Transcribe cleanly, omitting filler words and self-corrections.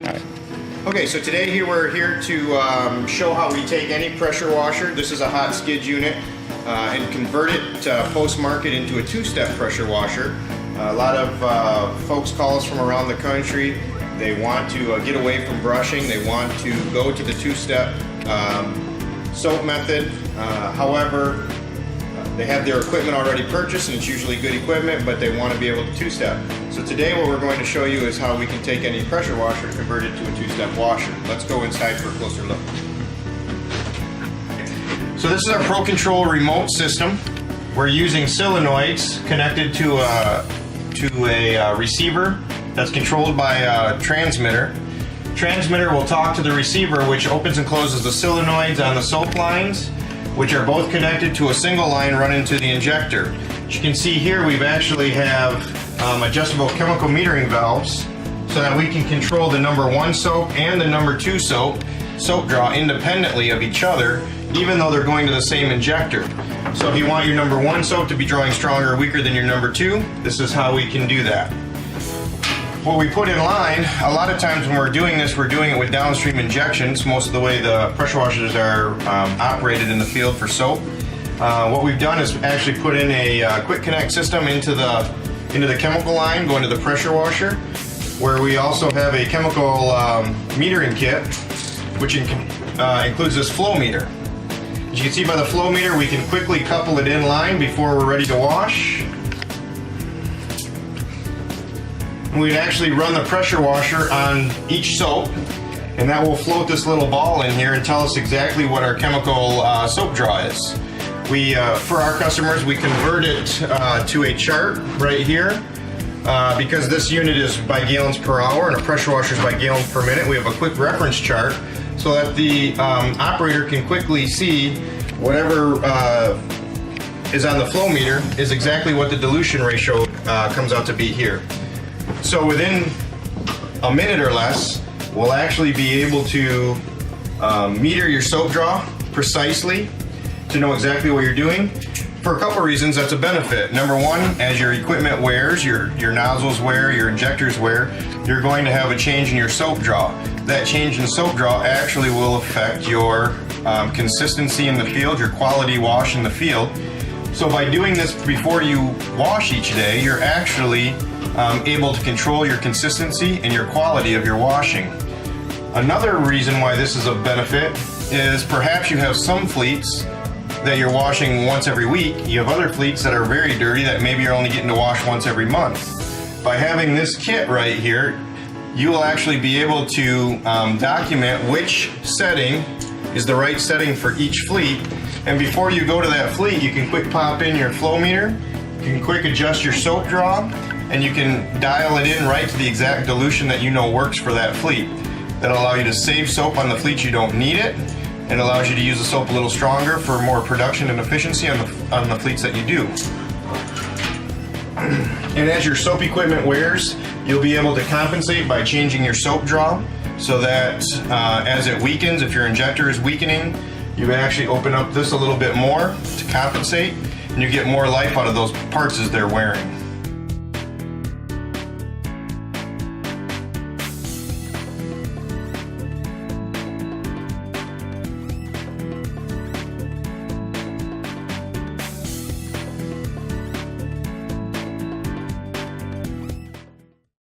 Okay, so today we're here to show how we take any pressure washer. This is a hot skid unit and convert it post-market into a two-step pressure washer. A lot of folks call us from around the country. They want to get away from brushing. They want to go to the two-step soap method. However, they have their equipment already purchased, and it's usually good equipment, but they want to be able to two-step. So today what we're going to show you is how we can take any pressure washer and convert it to a two-step washer. Let's go inside for a closer look. So this is our Pro Control remote system. We're using solenoids connected to a receiver that's controlled by a transmitter. Transmitter will talk to the receiver, which opens and closes the solenoids on the soap lines, which are both connected to a single line run into the injector. As you can see here, we've actually have adjustable chemical metering valves so that we can control the number 1 soap and the number 2 soap draw independently of each other, even though they're going to the same injector. So if you want your number 1 soap to be drawing stronger or weaker than your number 2, this is how we can do that. What we put in line, a lot of times when we're doing this, we're doing it with downstream injections. Most of the way the pressure washers are operated in the field for soap. What we've done is actually put in a quick connect system into the chemical line going to the pressure washer, where we also have a chemical metering kit, which includes this flow meter. As you can see by the flow meter, we can quickly couple it in line before we're ready to wash. We'd actually run the pressure washer on each soap, and that will float this little ball in here and tell us exactly what our chemical soap draw is. For our customers, we convert it to a chart right here. Because this unit is by gallons per hour and a pressure washer is by gallons per minute, we have a quick reference chart so that the operator can quickly see whatever is on the flow meter is exactly what the dilution ratio comes out to be here. So within a minute or less, we'll actually be able to meter your soap draw precisely to know exactly what you're doing. For a couple reasons, that's a benefit. Number one, as your equipment wears, your nozzles wear, your injectors wear, you're going to have a change in your soap draw. That change in soap draw actually will affect your consistency in the field, your quality wash in the field. So by doing this before you wash each day, you're actually able to control your consistency and your quality of your washing. Another reason why this is a benefit is perhaps you have some fleets that you're washing once every week. You have other fleets that are very dirty that maybe you're only getting to wash once every month. By having this kit right here, you will actually be able to document which setting is the right setting for each fleet. And before you go to that fleet, you can quick pop in your flow meter, you can quick adjust your soap draw, and you can dial it in right to the exact dilution that you know works for that fleet. That'll allow you to save soap on the fleets you don't need it, and allows you to use the soap a little stronger for more production and efficiency on the fleets that you do. And as your soap equipment wears, you'll be able to compensate by changing your soap draw so that as it weakens, if your injector is weakening, you actually open up this a little bit more to compensate, and you get more life out of those parts as they're wearing.